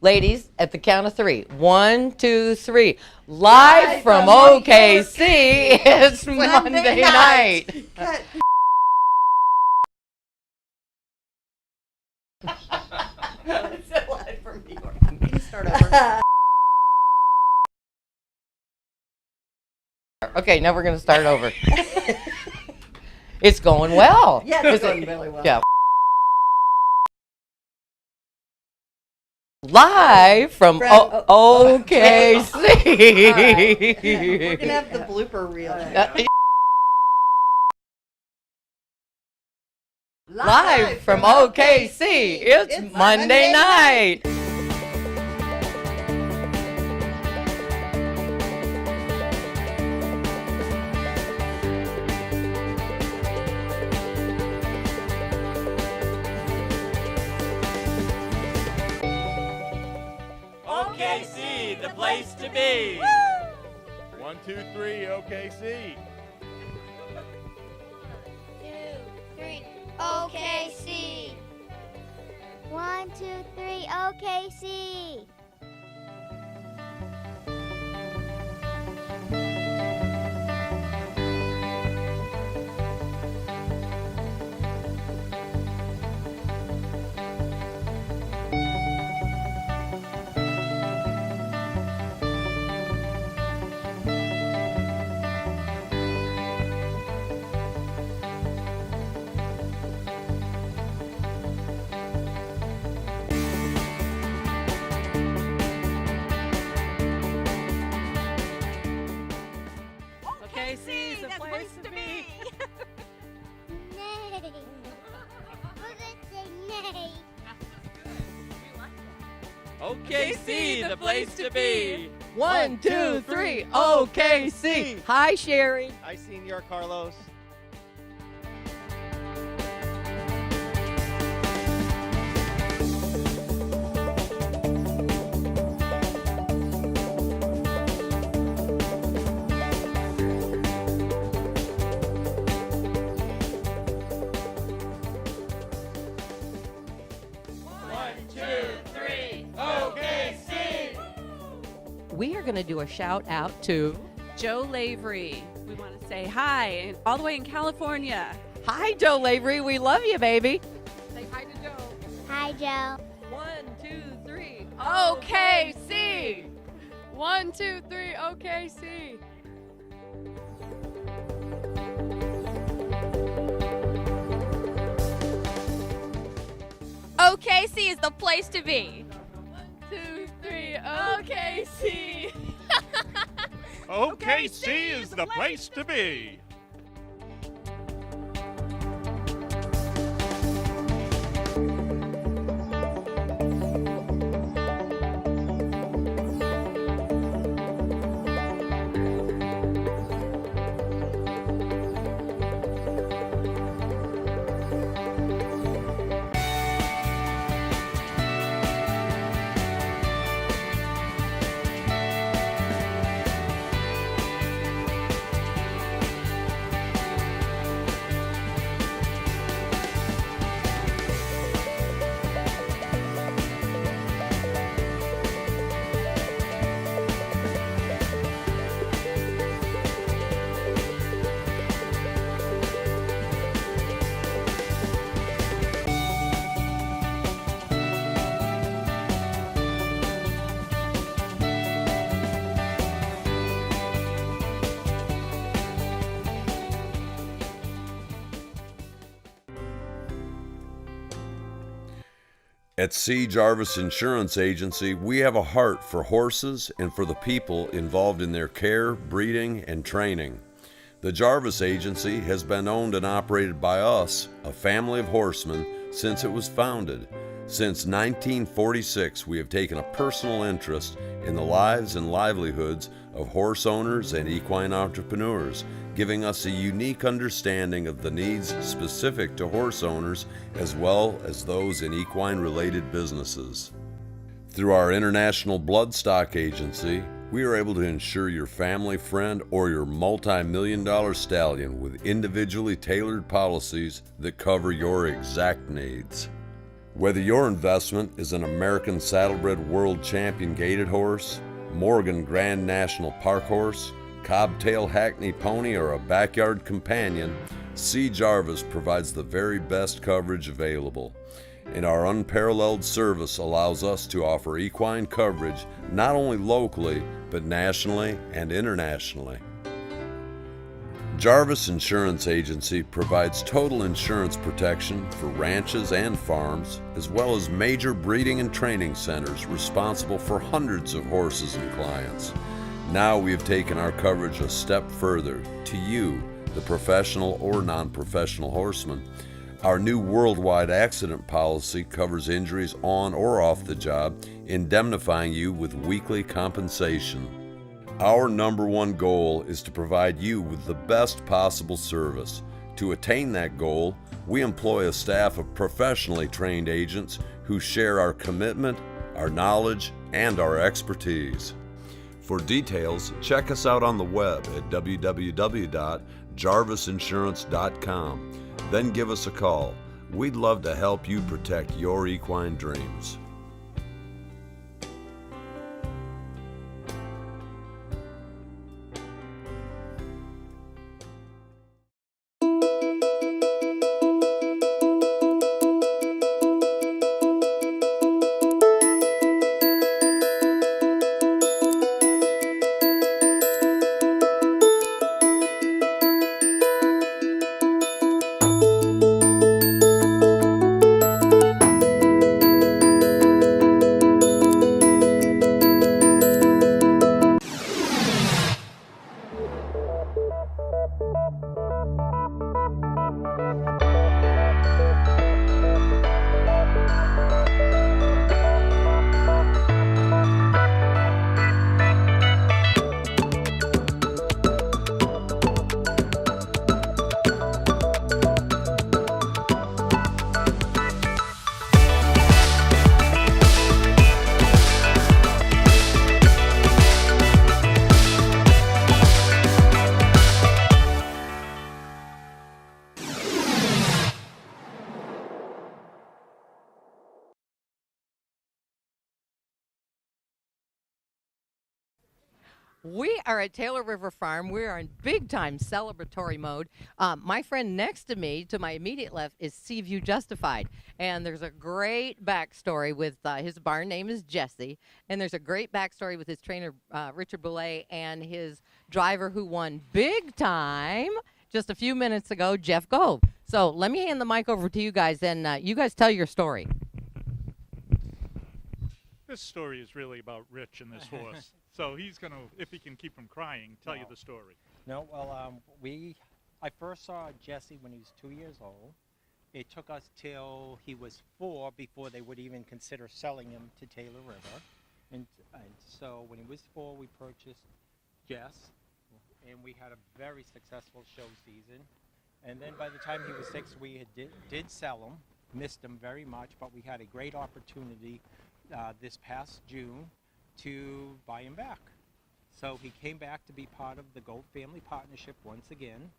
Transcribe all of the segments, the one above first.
Ladies, at the count of three. 1, 2, 3. Live from OKC, it's Monday night. Cut. It's live from New York. You can start over. Okay, now we're going to start over. It's going well. Yeah, it's going really well. Yeah. Live from OKC. Right. We're going to have the blooper reel. Live from OKC, it's Monday night. OKC, the place to be. Woo! 1, 2, 3, OKC. 2, 3, OKC. 1, 2, 3, OKC. OKC is the place to be. Nay. We're gonna say nay. OKC, the place to be. 1, 2, 3, OKC. Hi, Sherry. Hi, Senor Carlos. We are going to do a shout out to Joe Lavery. We want to say hi, and all the way in California. Hi, Joe Lavery. We love you, baby. Say hi to Joe. Hi, Joe. 1, 2, 3, OKC. 1, 2, 3, OKC. OKC is the place to be. 1, 2, 3, OKC. OKC is the place to be. At C. Jarvis Insurance Agency, we have a heart for horses and for the people involved in their care, breeding, and training. The Jarvis Agency has been owned and operated by us, a family of horsemen, since it was founded. Since 1946, we have taken a personal interest in the lives and livelihoods of horse owners and equine entrepreneurs, giving us a unique understanding of the needs specific to horse owners as well as those in equine-related businesses. Through our International Bloodstock Agency, we are able to insure your family, friend, or your multi-million-dollar stallion with individually tailored policies that cover your exact needs. Whether your investment is an American Saddlebred World Champion gaited horse, Morgan Grand National Park horse, Cobtail Hackney pony, or a backyard companion, C. Jarvis provides the very best coverage available. And our unparalleled service allows us to offer equine coverage not only locally, but nationally and internationally. Jarvis Insurance Agency provides total insurance protection for ranches and farms, as well as major breeding and training centers responsible for hundreds of horses and clients. Now we have taken our coverage a step further to you, the professional or non-professional horseman. Our new worldwide accident policy covers injuries on or off the job, indemnifying you with weekly compensation. Our number one goal is to provide you with the best possible service. To attain that goal, we employ a staff of professionally trained agents who share our commitment, our knowledge, and our expertise. For details, check us out on the web at www.jarvisinsurance.com. Then give us a call. We'd love to help you protect your equine dreams. We are at Taylor River Farm. We are in big-time celebratory mode. My friend next to me, to my immediate left, is Seaview Justified. And there's a great backstory with his barn name is Jesse. And there's a great backstory with his trainer, Richard Boulay, and his driver who won big time just a few minutes ago, Jeff Gove. So let me hand the mic over to you guys, and you guys tell your story. This story is really about Rich and this horse. So he's going to, if he can keep from crying, tell you the story. No, well, I first saw Jesse when he was 2 years old. It took us till he was 4 before they would even consider selling him to Taylor River. And so when he was 4, we purchased Jess, and we had a very successful show season. And then by the time he was 6, we did sell him, missed him very much, but we had a great opportunity this past June to buy him back. So he came back to be part of the Gold Family Partnership once again.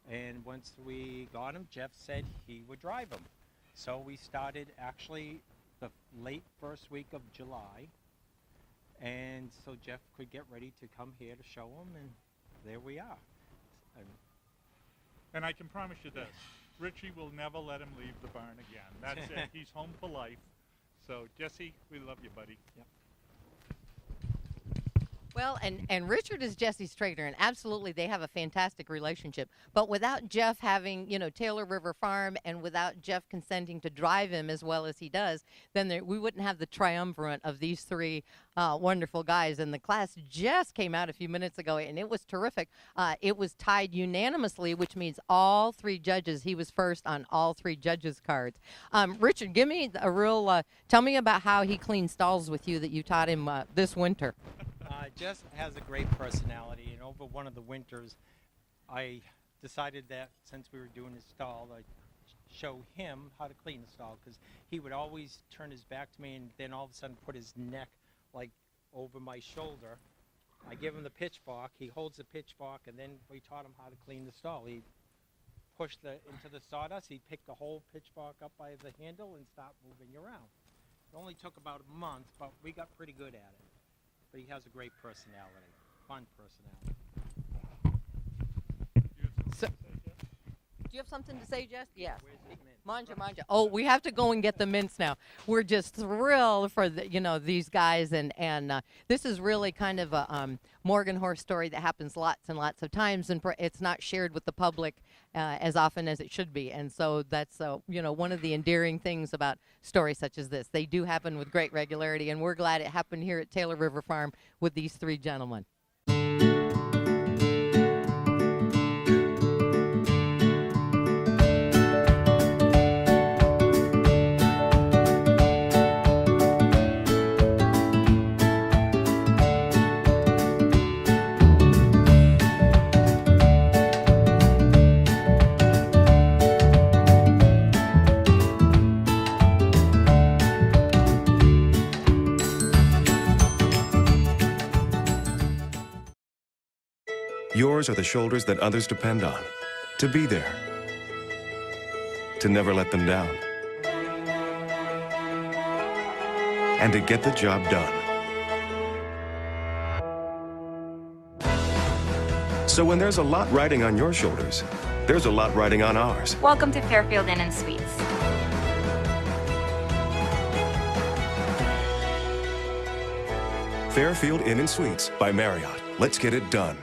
And once we got him, Jeff said he would drive him. So we started actually the late first week of July. And so Jeff could get ready to come here to show him, and there we are. And I can promise you this, Richie will never let him leave the barn again. That's it. He's home for life. So, Jesse, we love you, buddy. Yep. Well, and Richard is Jesse's trainer, and absolutely they have a fantastic relationship. But without Jeff having, Taylor River Farm, and without Jeff consenting to drive him as well as he does, then we wouldn't have the triumvirate of these three wonderful guys. And the class just came out a few minutes ago, and it was terrific. It was tied unanimously, which means all three judges. He was first on all three judges' cards. Richard, give me a real, tell me about how he cleaned stalls with you that you taught him this winter. Jess has a great personality, and over one of the winters, I decided that since we were doing his stall, I'd show him how to clean the stall, because he would always turn his back to me and then all of a sudden put his neck like over my shoulder. I give him the pitchfork, he holds the pitchfork, and then we taught him how to clean the stall. He'd push into the sawdust. He'd pick the whole pitchfork up by the handle and start moving around. It only took about a month, but we got pretty good at it. But he has a great personality, fun personality. Do you have something to say, Jess? Yes. Where's his mint? Manja. Oh, we have to go and get the mints now. We're just thrilled for these guys, and this is really kind of a Morgan horse story that happens lots and lots of times, and it's not shared with the public as often as it should be. And so that's one of the endearing things about stories such as this. They do happen with great regularity, and we're glad it happened here at Taylor River Farm with these three gentlemen. Yours are the shoulders that others depend on. To be there. To never let them down. And to get the job done. So when there's a lot riding on your shoulders, there's a lot riding on ours. Welcome to Fairfield Inn & Suites. Fairfield Inn & Suites by Marriott. Let's get it done.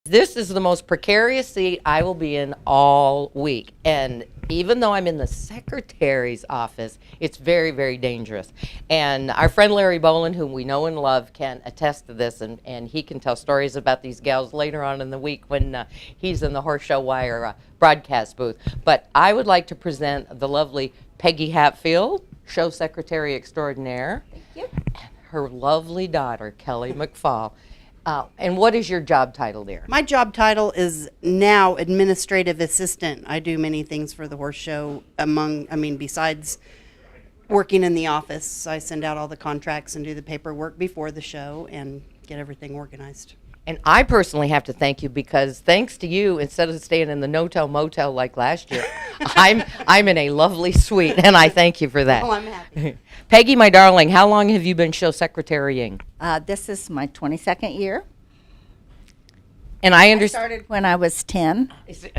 This is the most precarious seat I will be in all week. And even though I'm in the secretary's office, it's very, very dangerous. And our friend Larry Boland, whom we know and love, can attest to this, and he can tell stories about these gals later on in the week when he's in the Horse Show Wire broadcast booth. But I would like to present the lovely Peggy Hatfield, show secretary extraordinaire. Thank you. And her lovely daughter, Kelly McFall. And what is your job title there? My job title is now administrative assistant. I do many things for the horse show besides working in the office. I send out all the contracts and do the paperwork before the show and get everything organized. And I personally have to thank you because thanks to you, instead of staying in the no-tell motel like last year, I'm in a lovely suite, and I thank you for that. Oh, I'm happy. Peggy, my darling, how long have you been show secretarying? This is my 22nd year. And I I understand. started when I was 10.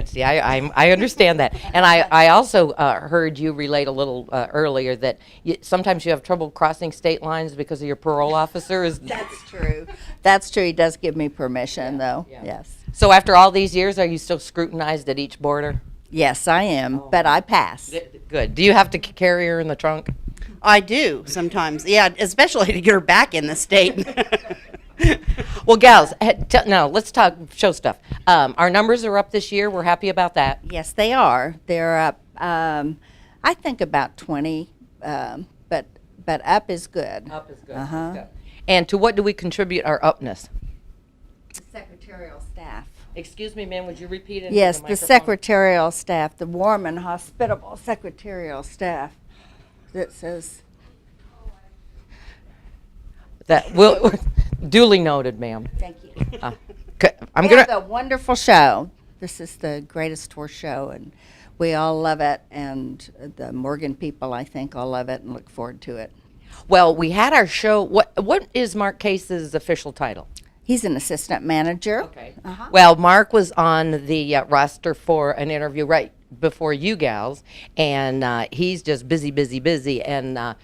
See, I understand that, and I also heard you relate a little earlier that sometimes you have trouble crossing state lines because of your parole officer. That's true. That's true. He does give me permission, though. yeah. Yes. So after all these years, are you still scrutinized at each border? Yes, I am, but I pass. Good. Do you have to carry her in the trunk? I do sometimes. Yeah, especially to get her back in the state. Well, gals, now let's talk show stuff. Our numbers are up this year. We're happy about that. Yes, they are. They're up, I think about 20, but up is good. Up is good. Uh-huh. And to what do we contribute our upness? Secretarial staff. Excuse me, ma'am, would you repeat it? Yes, the secretarial staff, the warm and hospitable secretarial staff. That says... That will duly noted, ma'am. Thank you. I'm We gonna. have a wonderful show. This is the greatest horse show, and we all love it. And the Morgan people, I think, all love it and look forward to it. Well, we had our show. What is Mark Case's official title? He's an assistant manager. Okay. Uh-huh. Well, Mark was on the roster for an interview right before you gals, and he's just busy, and.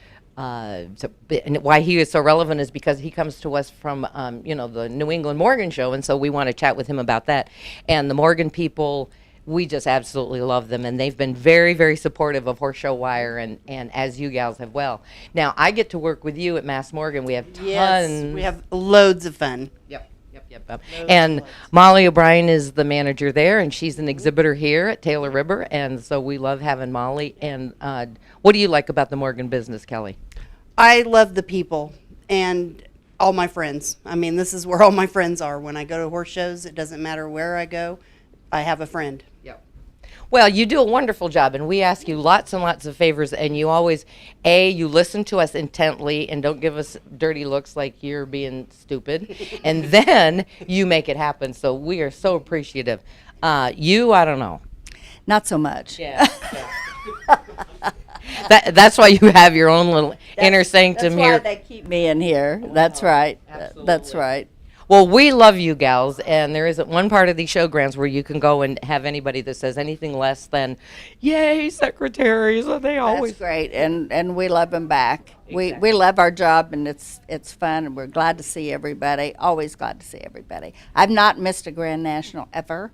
And why he is so relevant is because he comes to us from, the New England Morgan show, and so we want to chat with him about that. And the Morgan people, we just absolutely love them, and they've been very, very supportive of Horse Show Wire, and as you gals have well. Now, I get to work with you at Mass Morgan. We have tons. Yes, we have loads of fun. Yep. And Molly O'Brien is the manager there, and she's an exhibitor here at Taylor River, and so we love having Molly. And what do you like about the Morgan business, Kelly? I love the people and all my friends. This is where all my friends are. When I go to horse shows, it doesn't matter where I go, I have a friend. Yep. Well, you do a wonderful job, and we ask you lots and lots of favors, and you always, you listen to us intently and don't give us dirty looks like you're being stupid, and then you make it happen, so we are so appreciative. I don't know. Not so much. Yeah. That's why you have your own little inner sanctum here. That's why they keep me in here. That's right. That's right. Well, we love you gals, and there isn't one part of these showgrounds where you can go and have anybody that says anything less than, yay, secretaries, they always. That's great, and we love them back. We love our job, and it's fun, and we're glad to see everybody, always glad to see everybody. I've not missed a Grand National ever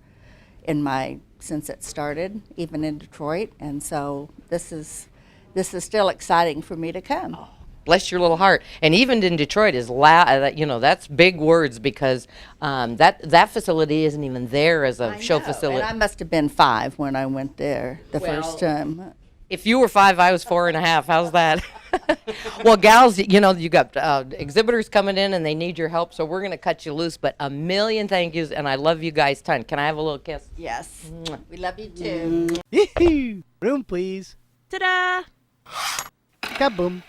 since it started, even in Detroit, and so this is still exciting for me to come. Oh, bless your little heart. And even in Detroit is loud, that's big words, because that facility isn't even there as a show facility. And I must have been 5 when I went there the first time. If you were 5, I was 4.5. How's that? Well, gals, you got exhibitors coming in and they need your help, so we're going to cut you loose. But a million thank yous, and I love you guys ton. Can I have a little kiss? Yes. We love you too. Room, please. Ta-da! Kaboom.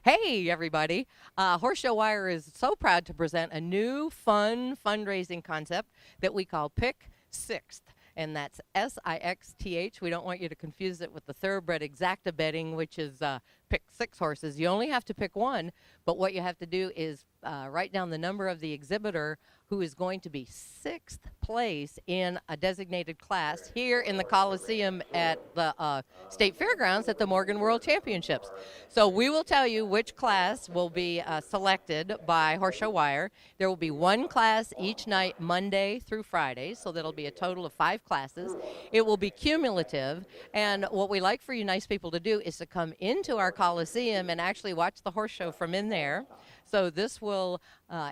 Hey, everybody. Horse Show Wire is so proud to present a new fun fundraising concept that we call Pick Sixth. And that's SIXTH. We don't want you to confuse it with the thoroughbred exacta betting, which is pick 6 horses. You only have to pick one, but what you have to do is write down the number of the exhibitor who is going to be 6th place in a designated class here in the Coliseum at the State Fairgrounds at the Morgan World Championships. So we will tell you which class will be selected by Horse Show Wire. There will be one class each night, Monday through Friday, so that'll be a total of 5 classes. It will be cumulative, and what we like for you nice people to do is to come into our Coliseum and actually watch the horse show from in there. So this will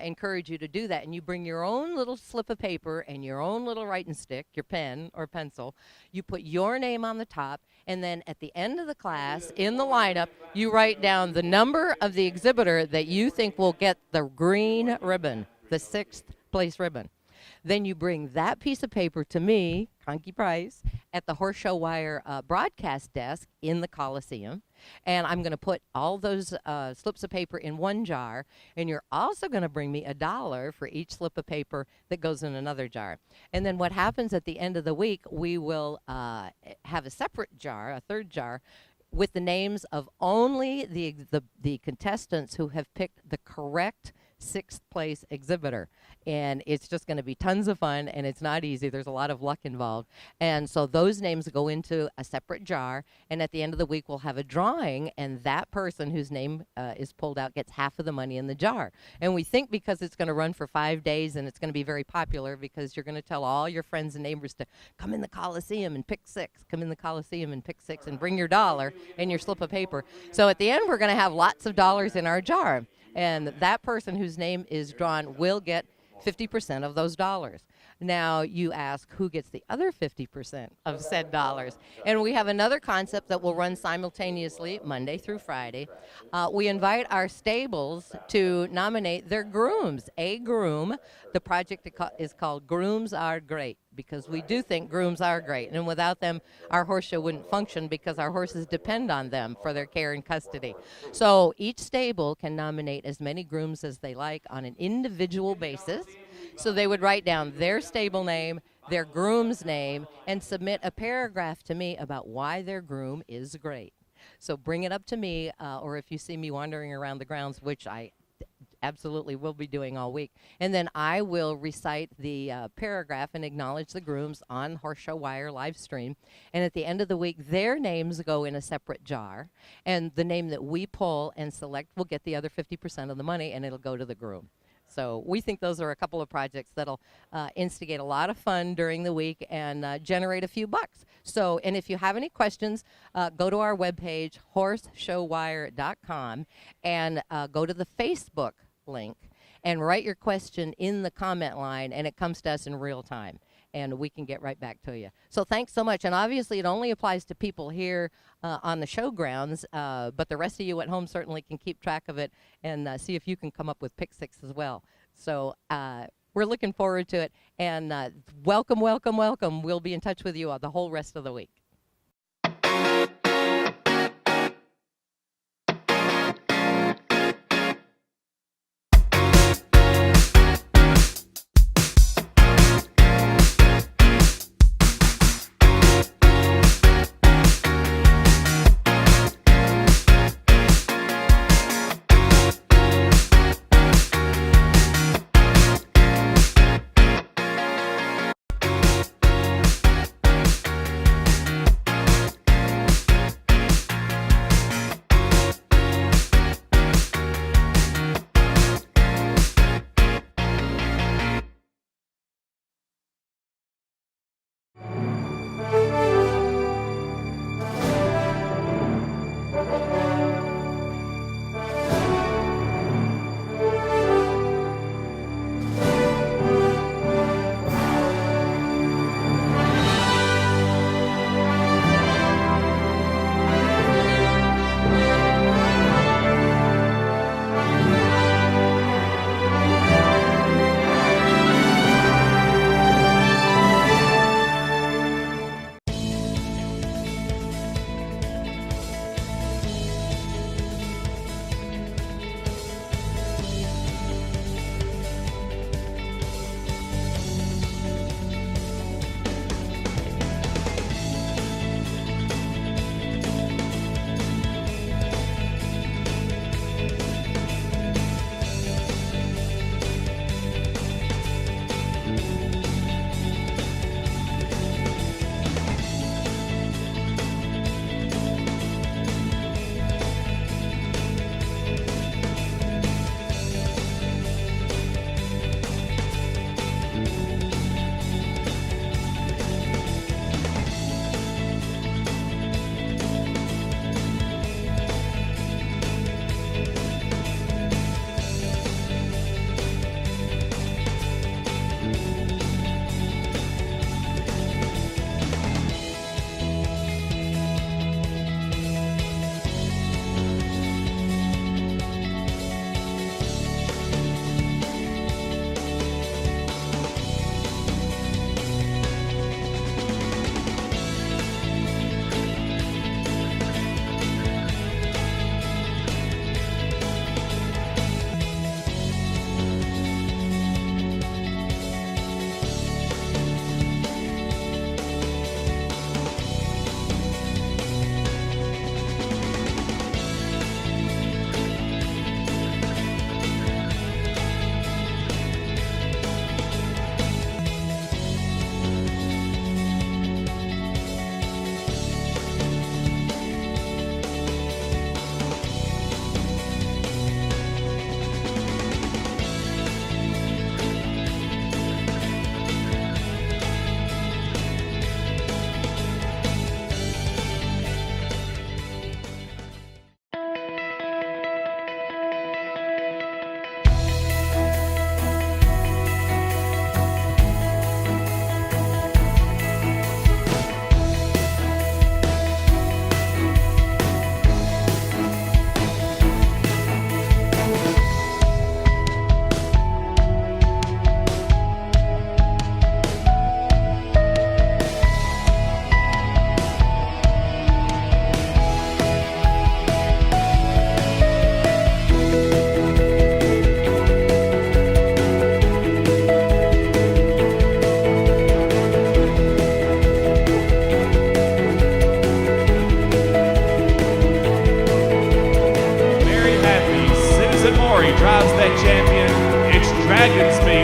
encourage you to do that, and you bring your own little slip of paper and your own little writing stick, your pen or pencil. You put your name on the top, and then at the end of the class, in the lineup, you write down the number of the exhibitor that you think will get the green ribbon, the 6th place ribbon. Then you bring that piece of paper to me, Conky Price, at the Horse Show Wire broadcast desk in the Coliseum. And I'm going to put all those slips of paper in one jar. And you're also going to bring me $1 for each slip of paper that goes in another jar. And then what happens at the end of the week, we will have a separate jar, a third jar, with the names of only the contestants who have picked the correct 6th place exhibitor. And it's just going to be tons of fun, and it's not easy. There's a lot of luck involved. And so those names go into a separate jar, and at the end of the week we'll have a drawing, and that person whose name is pulled out gets half of the money in the jar. And we think because it's going to run for 5 days and it's going to be very popular, because you're going to tell all your friends and neighbors to come in the Coliseum and pick 6, come in the Coliseum and pick 6, and bring your $1 and your slip of paper. So at the end we're going to have lots of dollars in our jar. And that person whose name is drawn will get 50% of those dollars. Now you ask, who gets the other 50% of said dollars? And we have another concept that will run simultaneously Monday through Friday. We invite our stables to nominate their grooms, a groom. The project is called Grooms Are Great, because we do think grooms are great. And without them, our horse show wouldn't function, because our horses depend on them for their care and custody. So each stable can nominate as many grooms as they like on an individual basis. So they would write down their stable name, their groom's name, and submit a paragraph to me about why their groom is great. So bring it up to me, or if you see me wandering around the grounds, which I absolutely we'll be doing all week. And then I will recite the paragraph and acknowledge the grooms on Horse Show Wire live stream. And at the end of the week, their names go in a separate jar. And the name that we pull and select will get the other 50% of the money, and it'll go to the groom. So we think those are a couple of projects that'll instigate a lot of fun during the week and generate a few bucks. So, and if you have any questions, go to our webpage, horseshowwire.com, and go to the Facebook link and write your question in the comment line, and it comes to us in real time, and we can get right back to you. So thanks so much. And obviously it only applies to people here on the showgrounds, but the rest of you at home certainly can keep track of it and see if you can come up with pick six as well. So we're looking forward to it, and welcome, welcome, welcome. We'll be in touch with you the whole rest of the week.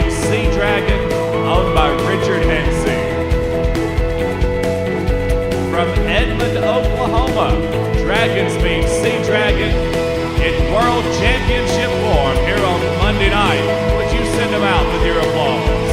Speed Sea Dragon, owned by Richard NC. From Edmond, Oklahoma, Dragon Speed Sea Dragon in World Championship form here on Monday night. Would you send them out with your applause?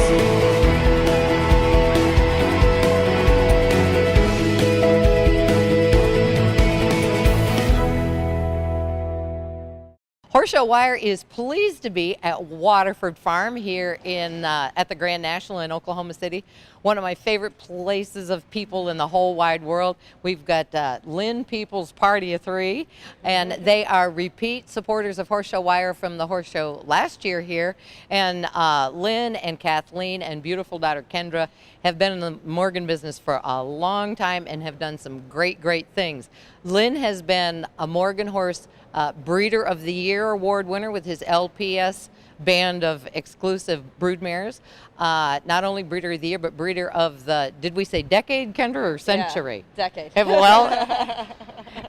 Horse Show Wire is pleased to be at Waterford Farm here in at the Grand National in Oklahoma City. One of my favorite places of people in the whole wide world. We've got Lynn Peoples' Party of Three, and they are repeat supporters of Horse Show Wire from the horse show last year here. And Lynn and Kathleen and beautiful daughter Kendra have been in the Morgan business for a long time and have done some great things. Lynn has been a Morgan horse Breeder of the Year award winner with his LPS band of exclusive broodmares. Not only Breeder of the Year, but Breeder of the, did we say decade, Kendra, or century? Yeah, decade. Well,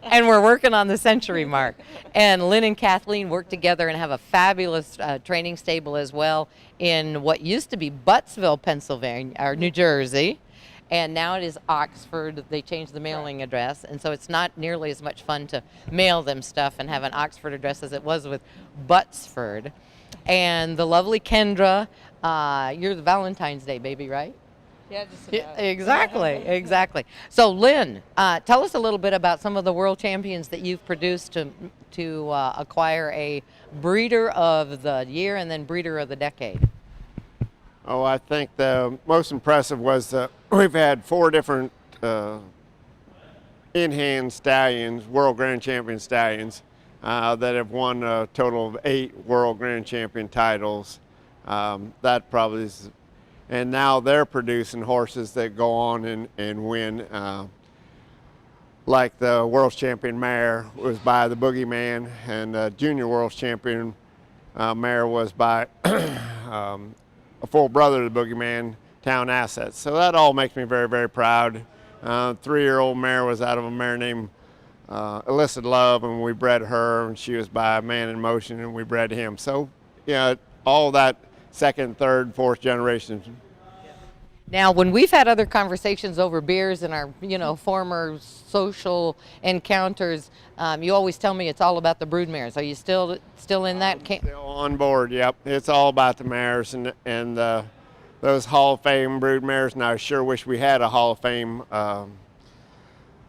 and we're working on the century mark. And Lynn and Kathleen work together and have a fabulous training stable as well in what used to be Buttsville, Pennsylvania, or New Jersey. And now it is Oxford. They changed the mailing address, and so it's not nearly as much fun to mail them stuff and have an Oxford address as it was with Buttsford. And the lovely Kendra, you're the Valentine's Day baby, right? Yeah, just about. Exactly. So Lynn, tell us a little bit about some of the world champions that you've produced to acquire a Breeder of the Year and then Breeder of the Decade. Oh, I think the most impressive was we've had 4 different in-hand stallions, World Grand Champion stallions, that have won a total of 8 World Grand Champion titles. That probably is, and now they're producing horses that go on and win. Like the World Champion mare was by the Boogeyman, and the Junior World Champion mare was by a full brother of the Boogeyman, Town Assets. So that all makes me very proud. 3-year-old mare was out of a mare named Illicit Love, and we bred her, and she was by Man in Motion, and we bred him. So, yeah, all that second, third, fourth generations. Now, when we've had other conversations over beers in our, former social encounters, you always tell me it's all about the broodmares. Are you still in that camp? Still on board, yep. It's all about the mares and those Hall of Fame broodmares, and I sure wish we had a Hall of Fame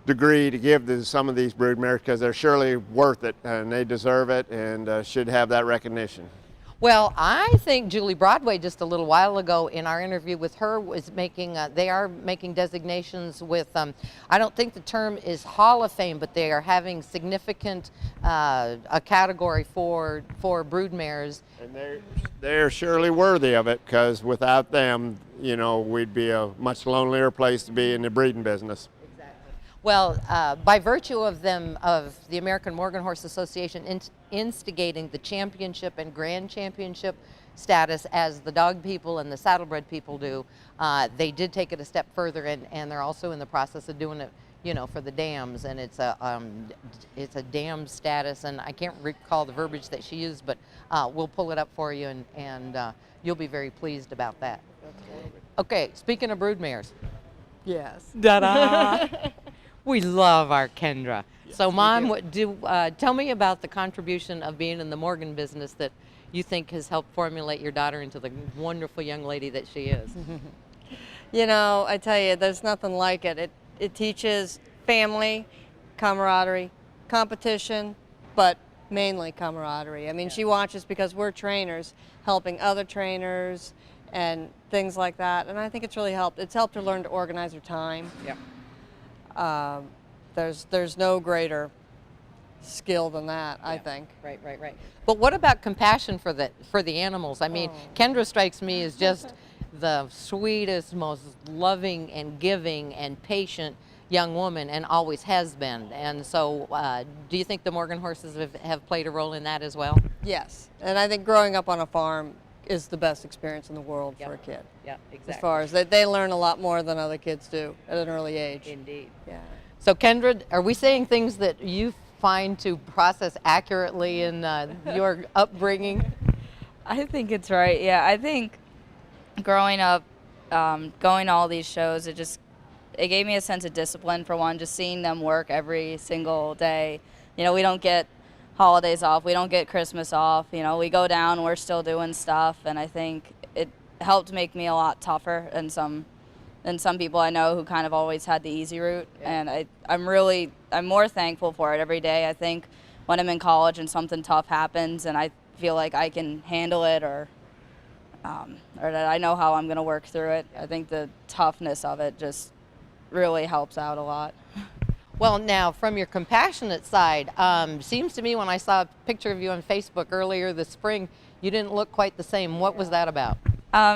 degree to give to some of these broodmares, because they're surely worth it, and they deserve it, and should have that recognition. Well, I think Julie Broadway just a little while ago in our interview with her was making, they are making designations with, I don't think the term is Hall of Fame, but they are having significant, a category for broodmares. And they're surely worthy of it, because without them, we'd be a much lonelier place to be in the breeding business. Well, by virtue of the American Morgan Horse Association instigating the championship and grand championship status as the dog people and the saddlebred people do, they did take it a step further, and they're also in the process of doing it, for the dams, and it's a dam status, and I can't recall the verbiage that she used, but we'll pull it up for you, and you'll be very pleased about that. Okay, speaking of broodmares. Yes. Ta-da! We love our Kendra. Yes, so, Mom, tell me about the contribution of being in the Morgan business that you think has helped formulate your daughter into the wonderful young lady that she is. I tell you, there's nothing like it. It teaches family, camaraderie, competition, but mainly camaraderie. I mean, she watches because we're trainers, helping other trainers and things like that, and I think it's really helped. It's helped her learn to organize her time. Yeah. There's no greater skill than that, I think. Right. But what about compassion for the animals? I mean, Kendra strikes me as just the sweetest, most loving and giving and patient young woman, and always has been. And so, do you think the Morgan horses have played a role in that as well? Yes, and I think growing up on a farm is the best experience in the world for a kid. Yeah, exactly. As far as they learn a lot more than other kids do at an early age. Indeed. Yeah. So Kendra, are we saying things that you find to process accurately in your upbringing? I think it's right. Yeah, I think growing up, going to all these shows, it gave me a sense of discipline, for one, just seeing them work every single day. You know, we don't get holidays off, we don't get Christmas off, you know, we go down, we're still doing stuff, and I think it helped make me a lot tougher than some people I know who kind of always had the easy route. And I'm more thankful for it every day. I think when I'm in college and something tough happens and I feel like I can handle it, or that I know how I'm going to work through it, I think the toughness of it just really helps out a lot. Well, now, from your compassionate side, seems to me when I saw a picture of you on Facebook earlier this spring, you didn't look quite the same. What was that about?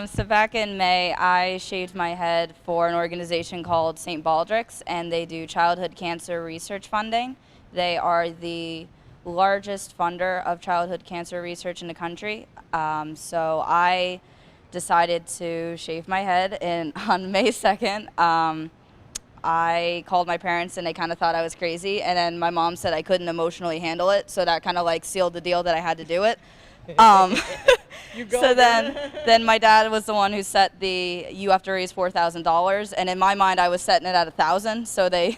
So back in May, I shaved my head for an organization called St. Baldrick's, and they do childhood cancer research funding. They are the largest funder of childhood cancer research in the country. So I decided to shave my head on May 2nd. I called my parents and they kind of thought I was crazy, and then my mom said I couldn't emotionally handle it, so that kind of like sealed the deal that I had to do it. So then my dad was the one who set you have to raise $4,000, and in my mind I was setting it at $1,000, so they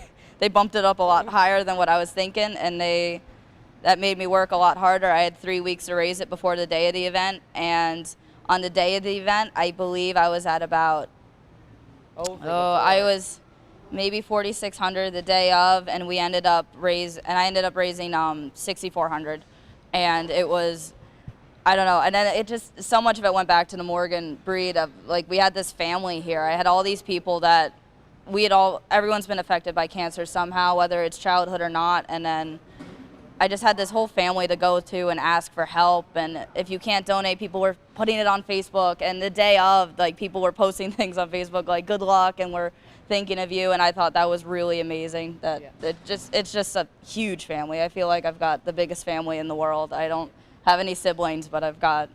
bumped it up a lot higher than what I was thinking, and that made me work a lot harder. I had 3 weeks to raise it before the day of the event, and on the day of the event, I believe I was at about, I was maybe 4,600 the day of, and I ended up raising 6,400, and it was, I don't know, and then it just, so much of it went back to the Morgan breed of, like, we had this family here. I had all these people that everyone's been affected by cancer somehow, whether it's childhood or not, and then I just had this whole family to go to and ask for help, and if you can't donate, people were putting it on Facebook, and the day of, like, people were posting things on Facebook like, good luck, and we're thinking of you, and I thought that was really amazing. It's just a huge family. I feel like I've got the biggest family in the world. I don't have any siblings, but I've got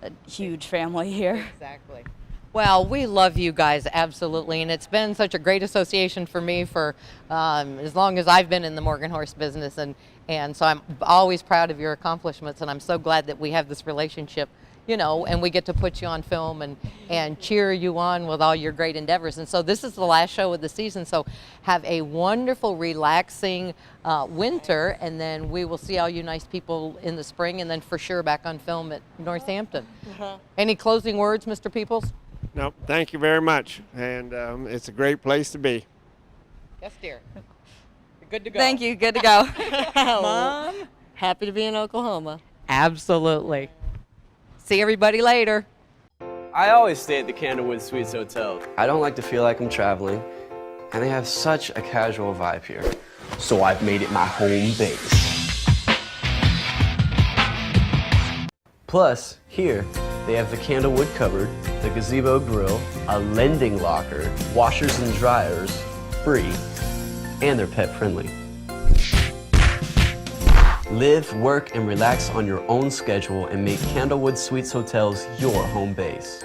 a huge family here. Exactly. Well, we love you guys, absolutely, and it's been such a great association for me for as long as I've been in the Morgan Horse business, and so I'm always proud of your accomplishments, and I'm so glad that we have this relationship, you know, and we get to put you on film and cheer you on with all your great endeavors. And so this is the last show of the season, so have a wonderful, relaxing winter, and then we will see all you nice people in the spring, and then for sure back on film at Northampton. Any closing words, Mr. Peoples? No, thank you very much, and it's a great place to be. Yes, dear. You're good to go. Thank you, good to go. Mom? Happy to be in Oklahoma. Absolutely. See everybody later. I always stay at the Candlewood Suites Hotel. I don't like to feel like I'm traveling, and they have such a casual vibe here. So I've made it my home base. Plus, here, they have the Candlewood cupboard, the gazebo grill, a lending locker, washers and dryers, free, and they're pet friendly. Live, work, and relax on your own schedule and make Candlewood Suites Hotels your home base.